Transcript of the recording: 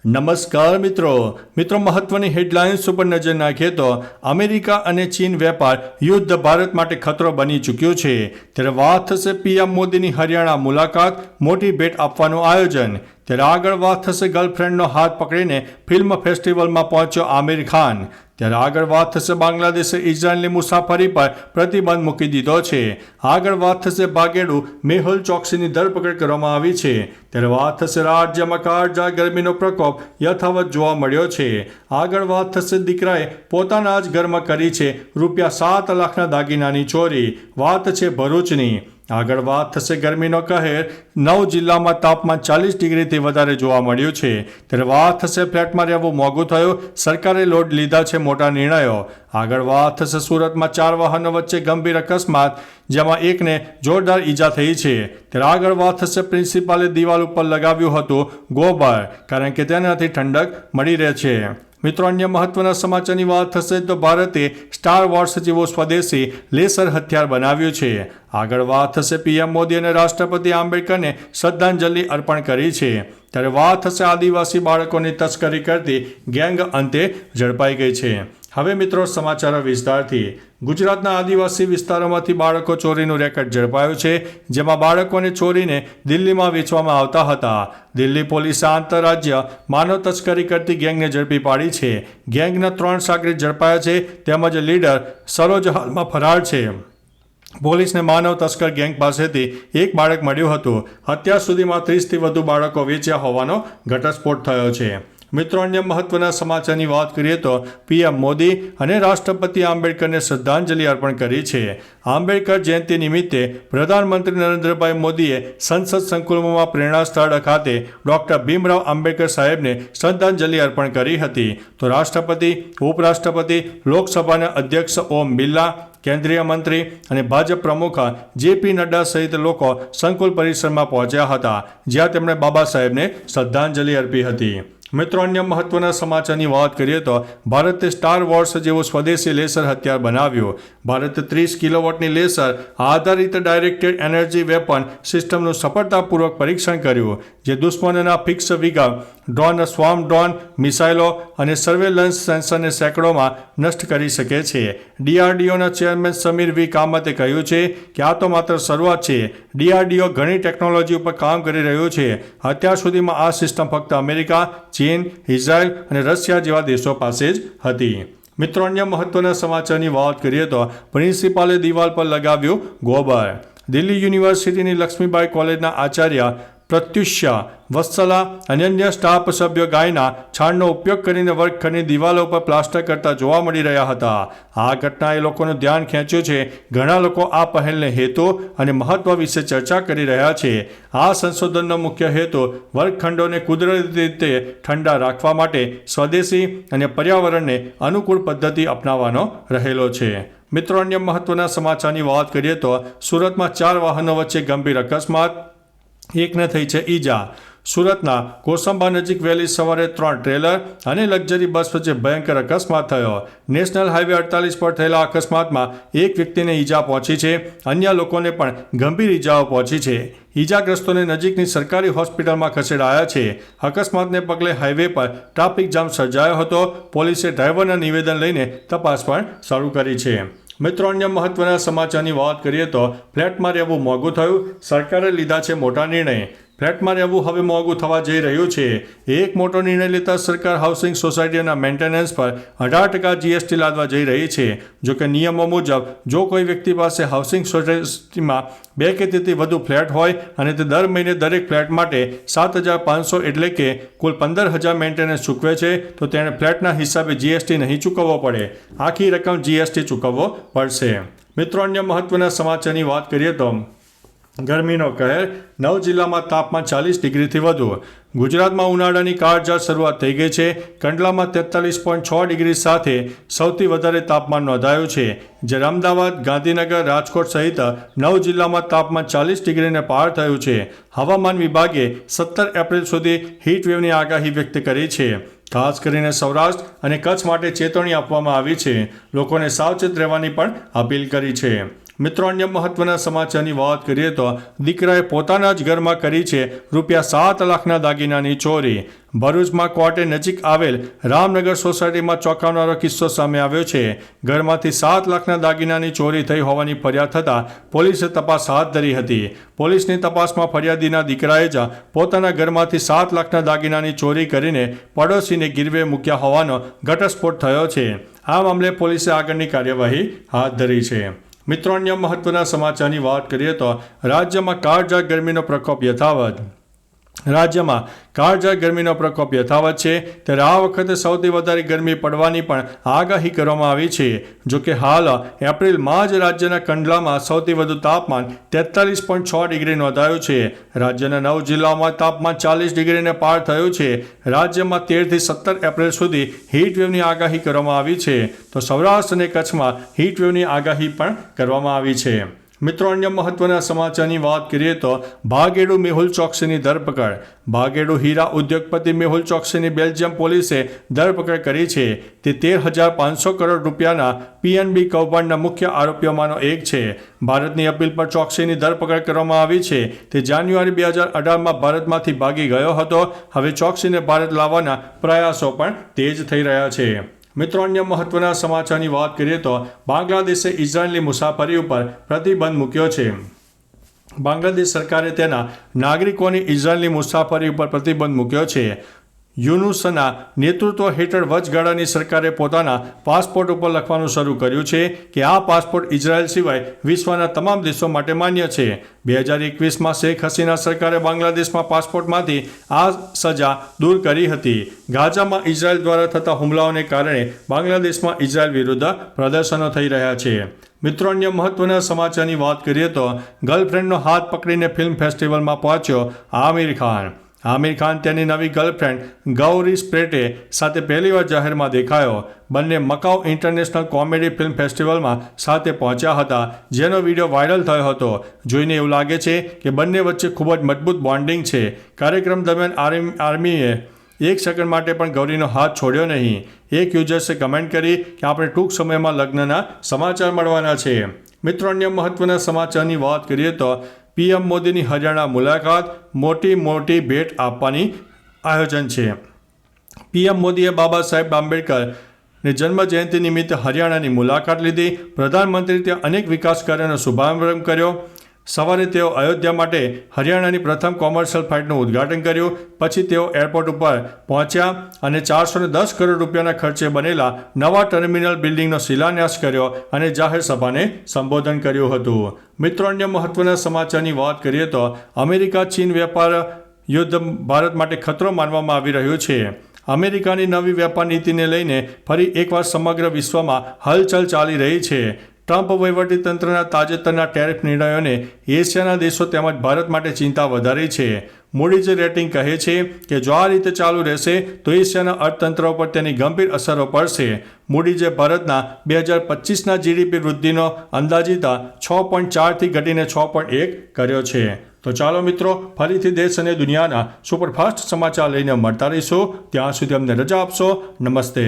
નમસ્કાર મિત્રો મહત્વની હેડલાઇન્સ ઉપર નજર નાખીએ તો અમેરિકા અને ચીન વેપાર યુદ્ધ ભારત માટે ખતરો બની ચૂક્યો છે ત્યારે વાત થશે પીએમ મોદીની હરિયાણા મુલાકાત, મોટી ભેટ આપવાનું આયોજન. ત્યારે આગળ વાત થશે ગર્લફ્રેન્ડનો હાથ પકડીને ફિલ્મ ફેસ્ટિવલમાં પહોંચ્યો આમિર ખાન. ત્યારે આગળ વાત થશે બાંગ્લાદેશે ઇઝરાયલની મુસાફરી પર પ્રતિબંધ મૂકી દીધો છે. આગળ વાત થશે ભાગેડુ મેહુલ ચોકસીની ધરપકડ કરવામાં આવી છે. ત્યારે વાત થશે રાજ્યમાં કાળઝાળ ગરમીનો પ્રકોપ યથાવત જોવા મળ્યો છે. આગળ વાત થશે દીકરાએ પોતાના જ ઘરમાં કરી છે ₹7 લાખના દાગીનાની ચોરી. વાત છે ભરૂચની. આગળ વાત થશે ગરમીનો કહેર, 9 જિલ્લામાં તાપમાન 40 ડિગ્રીથી વધારે જોવા મળ્યું છે. ત્યારે વાત થશે ફ્લેટમાં રહેવું મોંઘું થયું, સરકારે લોડ લીધા છે મોટા નિર્ણયો. આગળ વાત થશે સુરતમાં 4 વાહનો વચ્ચે ગંભીર અકસ્માત, જેમાં એકને જોરદાર ઈજા થઈ છે. ત્યારે આગળ વાત થશે પ્રિન્સિપાલે દિવાલ ઉપર લગાવ્યું હતું ગોબર, કારણ કે તેનાથી ઠંડક મળી રહે છે. મિત્રો અન્ય મહત્વના સમાચારની વાત થશે તો ભારતે સ્ટાર વોર્સ જેવો સ્વદેશી લેસર હથિયાર બનાવ્યું છે. આગળ વાત થશે પીએમ મોદી અને રાષ્ટ્રપતિ આંબેડકરને શ્રદ્ધાંજલિ અર્પણ કરી છે. ત્યારે વાત થશે આદિવાસી બાળકોની તસ્કરી કરતી ગેંગ અંતે ઝડપાઈ ગઈ છે. હવે મિત્રો સમાચારો વિસ્તારથી. ગુજરાતના આદિવાસી વિસ્તારોમાંથી બાળકો ચોરીનું રેકેટ ઝડપાયું છે, જેમાં બાળકોને ચોરીને દિલ્હીમાં વેચવામાં આવતા હતા. દિલ્હી પોલીસે આંતરરાજ્ય માનવ તસ્કરી કરતી ગેંગને ઝડપી પાડી છે. ગેંગના 3 સાગરીત ઝડપાયા છે, તેમજ લીડર સરોજ હાલમાં ફરાર છે. પોલીસને માનવ તસ્કર ગેંગ પાસેથી એક બાળક મળ્યું હતું. અત્યાર સુધીમાં 30થી વધુ બાળકો વેચ્યા હોવાનો ઘટસ્ફોટ થયો છે. મિત્રો અન્ય મહત્વના સમાચારની વાત કરીએ તો પીએમ મોદી અને રાષ્ટ્રપતિ આંબેડકરને શ્રદ્ધાંજલિ અર્પણ કરી છે. આંબેડકર જયંતિ નિમિત્તે પ્રધાનમંત્રી નરેન્દ્રભાઈ મોદીએ સંસદ સંકુલમાં પ્રેરણા સ્થળ ખાતે ડૉક્ટર ભીમરાવ આંબેડકર સાહેબને શ્રદ્ધાંજલિ અર્પણ કરી હતી. તો રાષ્ટ્રપતિ, ઉપરાષ્ટ્રપતિ, લોકસભાના અધ્યક્ષ ઓમ બિરલા, કેન્દ્રીય મંત્રી અને ભાજપ પ્રમુખ જેપી નડ્ડા સહિત લોકો સંકુલ પરિસરમાં પહોંચ્યા હતા, જ્યાં તેમણે બાબા સાહેબને શ્રદ્ધાંજલિ અર્પી હતી. મિત્રો અન્ય મહત્વના સમાચારની વાત કરીએ તો ભારતે સ્ટાર વોર્સ જેવું સ્વદેશી લેસર હથિયાર બનાવ્યું. ભારતે 30 કિલોવોટની લેસર આધારિત ડાયરેક્ટેડ એનર્જી વેપન સિસ્ટમનું સફળતાપૂર્વક પરીક્ષણ કર્યું, જે દુશ્મનોના ફિક્સ વિગમ ડ્રોન, સ્વાર્મ ડ્રોન, મિસાઇલો અને સર્વેલન્સ સેન્સરને સેંકડોમાં નષ્ટ કરી શકે છે. ડીઆરડીઓના ચેરમેન સમીર વી કામતે કહ્યું છે કે આ તો માત્ર શરૂઆત છે. ડીઆરડીઓ ઘણી ટેકનોલોજી ઉપર કામ કરી રહ્યું છે. અત્યાર સુધીમાં આ સિસ્ટમ ફક્ત અમેરિકા, ચીન, ઇઝરાયલ અને રશિયા જેવા દેશો પાસે જ હતી. મિત્રો અન્ય મહત્વના સમાચારની વાત કરીએ તો પ્રિન્સિપાલે દિવાલ પર લગાવ્યું ગોબર. દિલ્હી યુનિવર્સિટીની લક્ષ્મીબાઈ કોલેજના આચાર્ય પ્રત્યુષ્યા વત્સલા અને અન્ય સ્ટાફ સભ્યો ગાયના છાણનો ઉપયોગ કરીને વર્ગખંડની દિવાલો પર પ્લાસ્ટર કરતા જોવા મળી રહ્યા હતા. આ ઘટનાએ લોકોનું ધ્યાન ખેંચ્યું છે. ઘણા લોકો આ પહેલને હેતુ અને મહત્વ વિશે ચર્ચા કરી રહ્યા છે. આ સંશોધનનો મુખ્ય હેતુ વર્ગખંડોને કુદરતી રીતે ઠંડા રાખવા માટે સ્વદેશી અને પર્યાવરણને અનુકૂળ પદ્ધતિ અપનાવવાનો રહેલો છે. મિત્રો અન્ય મહત્વના સમાચારની વાત કરીએ તો સુરતમાં 4 વાહનો વચ્ચે ગંભીર અકસ્માત, એકને થઈ છે ઈજા. સુરતના કોસંબા નજીક વહેલી સવારે 3 ટ્રેલર અને લક્ઝરી બસ વચ્ચે ભયંકર અકસ્માત થયો. નેશનલ હાઈવે 48 પર થયેલા અકસ્માતમાં એક વ્યક્તિને ઈજા પહોંચી છે. અન્ય લોકોને પણ ગંભીર ઈજાઓ પહોંચી છે. ઈજાગ્રસ્તોને નજીકની સરકારી હોસ્પિટલમાં ખસેડાયા છે. અકસ્માતને પગલે હાઈવે પર ટ્રાફિક જામ સર્જાયો હતો. પોલીસે ડ્રાઈવરના નિવેદન લઈને તપાસ પણ શરૂ કરી છે. મિત્રો અન્ય મહત્વના સમાચારની વાત કરીએ તો ફ્લેટમાં રહેવું મોંઘું થયું, સરકારે લીધા છે મોટા નિર્ણય. ફ્લેટમાં રહેવું હવે મોંઘું થવા જઈ રહ્યું છે. એક મોટો નિર્ણય લેતા સરકાર હાઉસિંગ સોસાયટીઓના મેન્ટેનન્સ પર 18% જીએસટી લાદવા જઈ રહી છે. જોકે નિયમો મુજબ જો કોઈ વ્યક્તિ પાસે હાઉસિંગ સોસાયટીમાં 2 કે તેથી વધુ ફ્લેટ હોય અને તે દર મહિને દરેક ફ્લેટ માટે 7,500 એટલે કે કુલ 15,000 મેન્ટેનન્સ ચૂકવે છે, તો તેણે ફ્લેટના હિસાબે જીએસટી નહીં ચૂકવવો પડે. આખી રકમ જીએસટી ચૂકવવો પડશે. મિત્રો અન્ય મહત્વના સમાચારની વાત કરીએ તો ગરમીનો કહેર, 9 જિલ્લામાં તાપમાન 40 ડિગ્રીથી વધુ. ગુજરાતમાં ઉનાળાની કાળઝાળ શરૂઆત થઈ ગઈ છે. કંડલામાં 43.6 ડિગ્રી સાથે સૌથી વધારે તાપમાન નોંધાયું છે. જ્યારે અમદાવાદ, ગાંધીનગર, રાજકોટ સહિત 9 જિલ્લામાં તાપમાન 40 ડિગ્રીને પાર થયું છે. હવામાન વિભાગે 17 એપ્રિલ સુધી હીટવેવની આગાહી વ્યક્ત કરી છે. ખાસ કરીને સૌરાષ્ટ્ર અને કચ્છ માટે ચેતવણી આપવામાં આવી છે. લોકોને સાવચેત રહેવાની પણ અપીલ કરી છે. મિત્રો અન્ય મહત્વના સમાચારની વાત કરીએ તો દીકરાએ પોતાના જ ઘરમાં કરી છે ₹7 લાખના દાગીનાની ચોરી. ભરૂચમાં કોર્ટે નજીક આવેલ રામનગર સોસાયટીમાં ચોંકાવનારો કિસ્સો સામે આવ્યો છે. ઘરમાંથી ₹7 લાખના દાગીનાની ચોરી થઈ હોવાની ફરિયાદ થતાં પોલીસે તપાસ હાથ ધરી હતી. પોલીસની તપાસમાં ફરિયાદીના દીકરાએ જ પોતાના ઘરમાંથી ₹7 લાખના દાગીનાની ચોરી કરીને પડોશીને ગીરવે મૂક્યા હોવાનો ઘટસ્ફોટ થયો છે. આ મામલે પોલીસે આગળની કાર્યવાહી હાથ ધરી છે. મિત્રો અન્ય મહત્વના સમાચારની વાત કરીએ તો રાજ્યમાં કાળઝાળ ગરમીનો પ્રકોપ યથાવત. રાજ્યમાં કાળઝાળ ગરમીનો પ્રકોપ યથાવત છે ત્યારે આ વખતે સૌથી વધારે ગરમી પડવાની પણ આગાહી કરવામાં આવી છે. જોકે હાલ એપ્રિલમાં જ રાજ્યના કંડલામાં સૌથી વધુ તાપમાન 43.6 ડિગ્રી નોંધાયું છે. રાજ્યના 9 જિલ્લાઓમાં તાપમાન 40 ડિગ્રીને પાર થયું છે. રાજ્યમાં 13 થી 17 એપ્રિલ સુધી હીટવેવની આગાહી કરવામાં આવી છે. તો સૌરાષ્ટ્ર અને કચ્છમાં હીટવેવની આગાહી પણ કરવામાં આવી છે. મિત્રો અન્ય મહત્વના સમાચારની વાત કરીએ તો ભાગેડુ મેહુલ ચોકસીની ધરપકડ. ભાગેડુ હીરા ઉદ્યોગપતિ મેહુલ ચોકસીની બેલ્જિયમ પોલીસે ધરપકડ કરી છે. તે 13,500 કરોડ રૂપિયાના PNB કૌભાંડના મુખ્ય આરોપીઓમાંનો એક છે. ભારતની અપીલ પર ચોકસીની ધરપકડ કરવામાં આવી છે. તે જાન્યુઆરી 2018માં ભારતમાંથી ભાગી ગયો હતો. હવે ચોકસીને ભારત લાવવાના પ્રયાસો પણ તેજ થઈ રહ્યા છે. મિત્રો અન્ય મહત્વના સમાચારની વાત કરીએ તો બાંગ્લાદેશે ઇઝરાયલની મુસાફરી ઉપર પ્રતિબંધ મૂક્યો છે. બાંગ્લાદેશ સરકારે તેના નાગરિકોની ઇઝરાયલની મુસાફરી ઉપર પ્રતિબંધ મૂક્યો છે. યુનુસના નેતૃત્વ હેઠળ વચગાળાની સરકારે પોતાના પાસપોર્ટ ઉપર લખવાનું શરૂ કર્યું છે કે આ પાસપોર્ટ ઇઝરાયલ સિવાય વિશ્વના તમામ દેશો માટે માન્ય છે. 2021માં શેખ હસીના સરકારે બાંગ્લાદેશમાં પાસપોર્ટમાંથી આ સજા દૂર કરી હતી. ગાઝામાં ઇઝરાયલ દ્વારા થતા હુમલાઓને કારણે બાંગ્લાદેશમાં ઇઝરાયલ વિરુદ્ધ પ્રદર્શનો થઈ રહ્યા છે. મિત્રો અન્ય મહત્વના સમાચારની વાત કરીએ તો ગર્લફ્રેન્ડનો હાથ પકડીને ફિલ્મ ફેસ્ટિવલમાં પહોંચ્યો આમિર ખાન. આમિર ખાન તેની નવી ગર્લફ્રેન્ડ ગૌરી સ્પ્રેટે સાથે પહેલીવાર જાહેરમાં દેખાયો. બંને મકાઉ ઇન્ટરનેશનલ કોમેડી ફિલ્મ ફેસ્ટિવલમાં સાથે પહોંચ્યા હતા, જેનો વિડીયો વાયરલ થયો હતો. જોઈને એવું લાગે છે કે બંને વચ્ચે ખૂબ જ મજબૂત બોન્ડિંગ છે. કાર્યક્રમ દરમિયાન આર્મીએ એક સેકન્ડ માટે પણ ગૌરીનો હાથ છોડ્યો નહીં. એક યુઝર્સે કમેન્ટ કરી કે આપણે ટૂંક સમયમાં લગ્નના સમાચાર મળવાના છે. મિત્રો અન્ય મહત્વના સમાચારની વાત કરીએ તો PM મોદીની હરિયાણા મુલાકાત, મોટી ભેટ આપવાની આયોજન છે. PM મોદીએ બાબા સાહેબ આંબેડકરની જન્મ જયંતિ નિમિત્તે હરિયાણાની મુલાકાત લીધી. પ્રધાનમંત્રી ત્યાં અનેક વિકાસ કાર્યોનો શુભારંભ કર્યો. સવારે તેઓ અયોધ્યા માટે હરિયાણાની પ્રથમ કોમર્શિયલ ફ્લાઇટનું ઉદ્ઘાટન કર્યું. પછી તેઓ એરપોર્ટ ઉપર પહોંચ્યા અને 410 કરોડ રૂપિયાના ખર્ચે બનેલા નવા ટર્મિનલ બિલ્ડિંગનો શિલાન્યાસ કર્યો અને જાહેર સભાને સંબોધન કર્યું હતું. મિત્રો અન્ય મહત્વના સમાચારની વાત કરીએ તો અમેરિકા ચીન વેપાર યુદ્ધ ભારત માટે ખતરો માનવામાં આવી રહ્યું છે. અમેરિકાની નવી વેપાર નીતિને લઈને ફરી એકવાર સમગ્ર વિશ્વમાં હલચલ ચાલી રહી છે. ટ્રમ્પ વહીવટીતંત્રના તાજેતરના ટેરિફ નિર્ણયોને એશિયાના દેશો તેમજ ભારત માટે ચિંતા વધારી છે. મૂડીઝ રેટિંગ કહે છે કે જો આ રીતે ચાલુ રહેશે તો એશિયાના અર્થતંત્ર પર તેની ગંભીર અસરો પડશે. મૂડીઝે ભારતના 2025ના GDP વૃદ્ધિનો અંદાજિત 6.4થી ઘટીને 6.1 કર્યો છે. તો ચાલો મિત્રો, ફરીથી દેશ અને દુનિયાના સુપરફાસ્ટ સમાચાર લઈને મળતા રહીશું. ત્યાં સુધી અમને રજા આપશો. નમસ્તે.